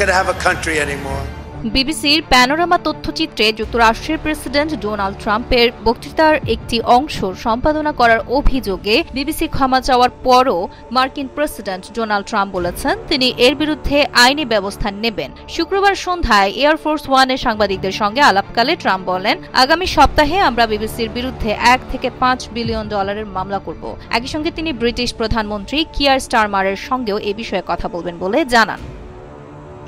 going to have a country anymore. বিবিসির panorama তথ্যচিত্রে যুক্তরাষ্ট্রের president Donald ট্রাম্পের বক্তৃতার একটি অংশ সম্পাদনা করার অভিযোগে বিবিসি ক্ষমা চাওয়ার পরও মার্কিন প্রেসিডেন্ট ডোনাল্ড ট্রাম্প বলেছেন তিনি এর বিরুদ্ধে আইনি ব্যবস্থা নেবেন। শুক্রবার সন্ধ্যায় এয়ারফোর্স ওয়ানে সাংবাদিকদের সঙ্গে আলাপকালে ট্রাম্প বলেন, আগামী সপ্তাহে আমরা বিবিসির বিরুদ্ধে 1 থেকে 5 বিলিয়ন ডলারের মামলা করব। একই সঙ্গে তিনি ব্রিটিশ প্রধানমন্ত্রী কিয়ার স্টারমারের সঙ্গেও এ বিষয়ে কথা বলবেন বলে জানান।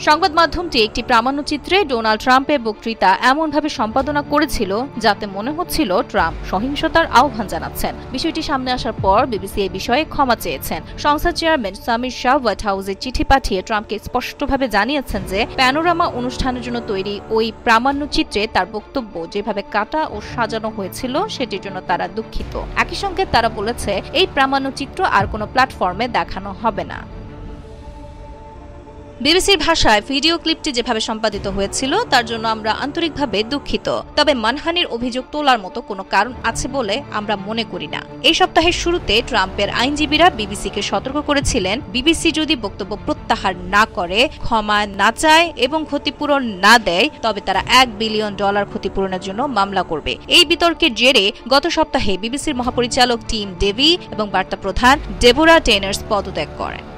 সংবাদ মাধ্যমটি একটি প্রামাণ্যচিত্রে ডোনাল্ড ট্রাম্পের বক্তৃতা এমনভাবে সম্পাদনা করেছিল যাতে মনে হচ্ছিল ট্রাম্প সহিংসতার আহ্বান জানাচ্ছেন। বিষয়টি সামনে আসার পর বিবিসি এই বিষয়ে ক্ষমা চেয়েছেন। সংস্থার চেয়ারম্যান সামির শাহ হোয়াইট হাউসে চিঠি পাঠিয়ে ট্রাম্পকে স্পষ্টভাবে জানিয়েছেন যে প্যানোরামা অনুষ্ঠানের জন্য তৈরি ওই প্রামাণ্যচিত্রে তার বক্তব্য যেভাবে কাটা ও সাজানো হয়েছিল সেটির জন্য তারা দুঃখিত। একই সঙ্গে তারা বলেছে এই প্রামাণ্যচিত্র আর কোনো প্ল্যাটফর্মে দেখানো হবে না। বিবিসির ভাষায় ভিডিও ক্লিপটি যেভাবে সম্পাদিত হয়েছিল তার জন্য আমরা আন্তরিকভাবে দুঃখিত, তবে মানহানির অভিযোগ তোলার মতো কোনো কারণ আছে বলে আমরা মনে করি না। এই সপ্তাহের শুরুতে ট্রাম্পের আইনজীবীরা বিবিসিকে সতর্ক করেছিলেন বিবিসি যদি বক্তব্য প্রত্যাহার না করে, ক্ষমা না চায় এবং ক্ষতিপূরণ না দেয় তবে তারা $1 বিলিয়ন ক্ষতিপূরণের জন্য মামলা করবে। এই বিতর্কের জেরে গত সপ্তাহে বিবিসির মহাপরিচালক টিম ডেভি এবং বার্তা প্রধান ডেবোরা টেনার্স পদত্যাগ করেন।